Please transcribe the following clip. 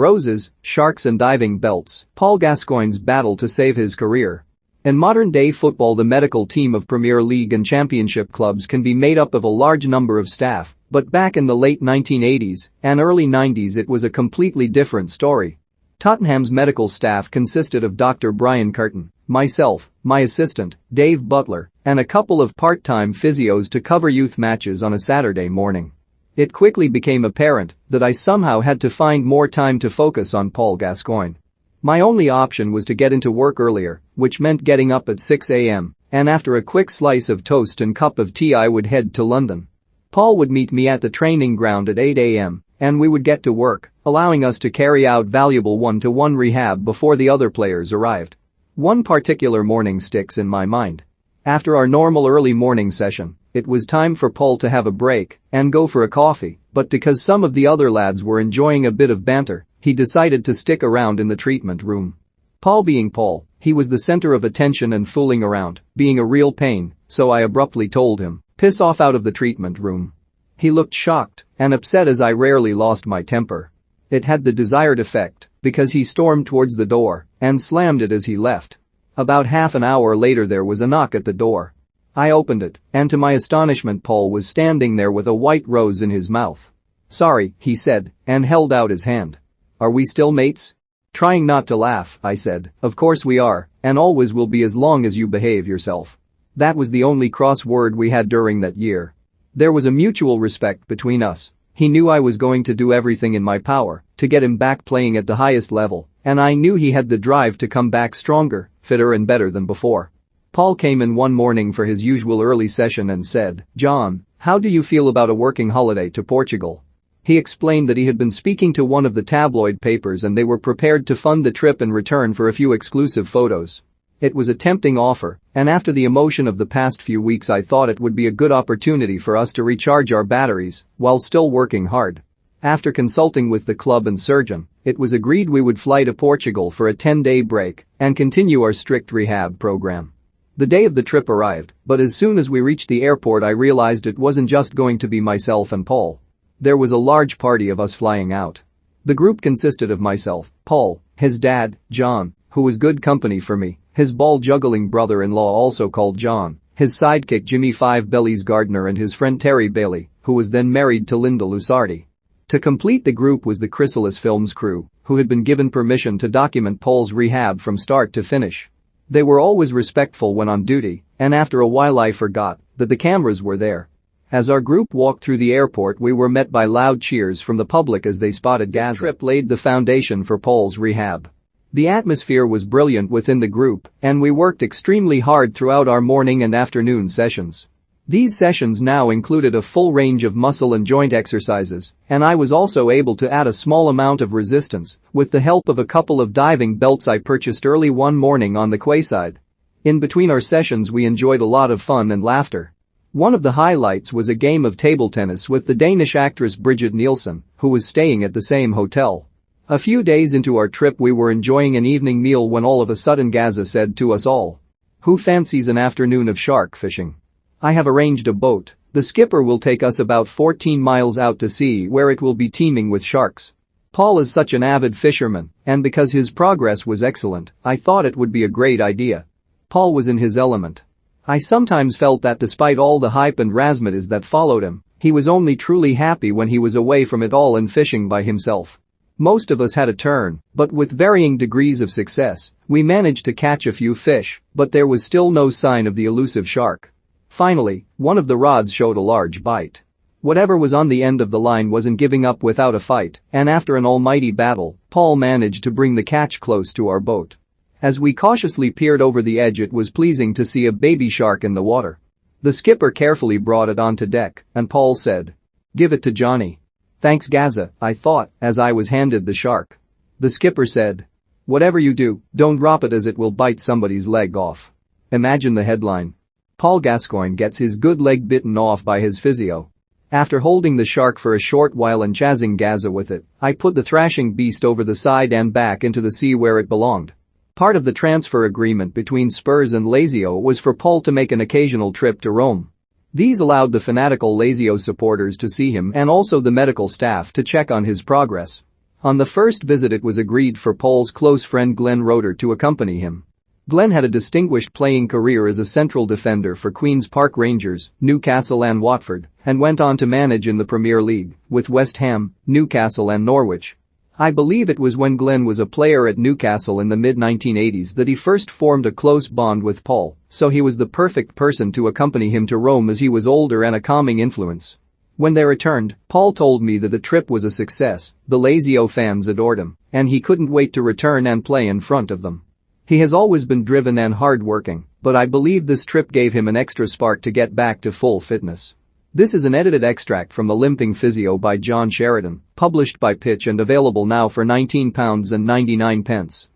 Roses, Sharks and diving belts, Paul Gascoigne's battle to save his career. In modern-day football, the medical team of Premier League and Championship clubs can be made up of a large number of staff, but back in the late 1980s and early 90s it was a completely different story. Tottenham's medical staff consisted of Dr. Brian Curtin, myself, my assistant, Dave Butler, and a couple of part-time physios to cover youth matches on a Saturday morning. It quickly became apparent that I somehow had to find more time to focus on Paul Gascoigne. My only option was to get into work earlier, which meant getting up at 6 a.m., and after a quick slice of toast and cup of tea I would head to London. Paul would meet me at the training ground at 8 a.m., and we would get to work, allowing us to carry out valuable one-to-one rehab before the other players arrived. One particular morning sticks in my mind. After our normal early morning session, it was time for Paul to have a break and go for a coffee, but because some of the other lads were enjoying a bit of banter, he decided to stick around in the treatment room. Paul being Paul, he was the center of attention and fooling around, being a real pain, so I abruptly told him, "Piss off out of the treatment room." He looked shocked and upset as I rarely lost my temper. It had the desired effect because he stormed towards the door and slammed it as he left. About half an hour later there was a knock at the door. I opened it, and to my astonishment Paul was standing there with a white rose in his mouth. "Sorry," he said, and held out his hand. "Are we still mates?" Trying not to laugh, I said, "Of course we are, and always will be as long as you behave yourself." That was the only cross word we had during that year. There was a mutual respect between us. He knew I was going to do everything in my power to get him back playing at the highest level, and I knew he had the drive to come back stronger, fitter and better than before. Paul came in one morning for his usual early session and said, "John, how do you feel about a working holiday to Portugal?" He explained that he had been speaking to one of the tabloid papers and they were prepared to fund the trip in return for a few exclusive photos. It was a tempting offer, and after the emotion of the past few weeks I thought it would be a good opportunity for us to recharge our batteries while still working hard. After consulting with the club and surgeon, it was agreed we would fly to Portugal for a 10-day break and continue our strict rehab program. The day of the trip arrived, but as soon as we reached the airport I realized it wasn't just going to be myself and Paul. There was a large party of us flying out. The group consisted of myself, Paul, his dad, John, who was good company for me, his ball-juggling brother-in-law also called John, his sidekick Jimmy Five Bellies Gardner and his friend Terry Bailey, who was then married to Linda Lusardi. To complete the group was the Chrysalis Films crew, who had been given permission to document Paul's rehab from start to finish. They were always respectful when on duty, and after a while I forgot that the cameras were there. As our group walked through the airport we were met by loud cheers from the public as they spotted Gaza. This trip laid the foundation for Paul's rehab. The atmosphere was brilliant within the group, and we worked extremely hard throughout our morning and afternoon sessions. These sessions now included a full range of muscle and joint exercises, and I was also able to add a small amount of resistance with the help of a couple of diving belts I purchased early one morning on the quayside. In between our sessions we enjoyed a lot of fun and laughter. One of the highlights was a game of table tennis with the Danish actress Brigitte Nielsen, who was staying at the same hotel. A few days into our trip we were enjoying an evening meal when all of a sudden Gaza said to us all, "Who fancies an afternoon of shark fishing? I have arranged a boat. The skipper will take us about 14 miles out to sea where it will be teeming with sharks." Paul is such an avid fisherman, and because his progress was excellent, I thought it would be a great idea. Paul was in his element. I sometimes felt that despite all the hype and razzmatazz that followed him, he was only truly happy when he was away from it all and fishing by himself. Most of us had a turn, but with varying degrees of success, we managed to catch a few fish, but there was still no sign of the elusive shark. Finally, one of the rods showed a large bite. Whatever was on the end of the line wasn't giving up without a fight, and after an almighty battle, Paul managed to bring the catch close to our boat. As we cautiously peered over the edge it was pleasing to see a baby shark in the water. The skipper carefully brought it onto deck, and Paul said, "Give it to Johnny." "Thanks Gaza," I thought, as I was handed the shark. The skipper said, "Whatever you do, don't drop it as it will bite somebody's leg off." Imagine the headline. Paul Gascoigne gets his good leg bitten off by his physio. After holding the shark for a short while and chasing Gaza with it, I put the thrashing beast over the side and back into the sea where it belonged. Part of the transfer agreement between Spurs and Lazio was for Paul to make an occasional trip to Rome. These allowed the fanatical Lazio supporters to see him and also the medical staff to check on his progress. On the first visit it was agreed for Paul's close friend Glenn Roeder to accompany him. Glenn had a distinguished playing career as a central defender for Queen's Park Rangers, Newcastle and Watford, and went on to manage in the Premier League with West Ham, Newcastle and Norwich. I believe it was when Glenn was a player at Newcastle in the mid-1980s that he first formed a close bond with Paul, so he was the perfect person to accompany him to Rome as he was older and a calming influence. When they returned, Paul told me that the trip was a success, the Lazio fans adored him, and he couldn't wait to return and play in front of them. He has always been driven and hard-working, but I believe this trip gave him an extra spark to get back to full fitness. This is an edited extract from The Limping Physio by John Sheridan, published by Pitch and available now for £19.99.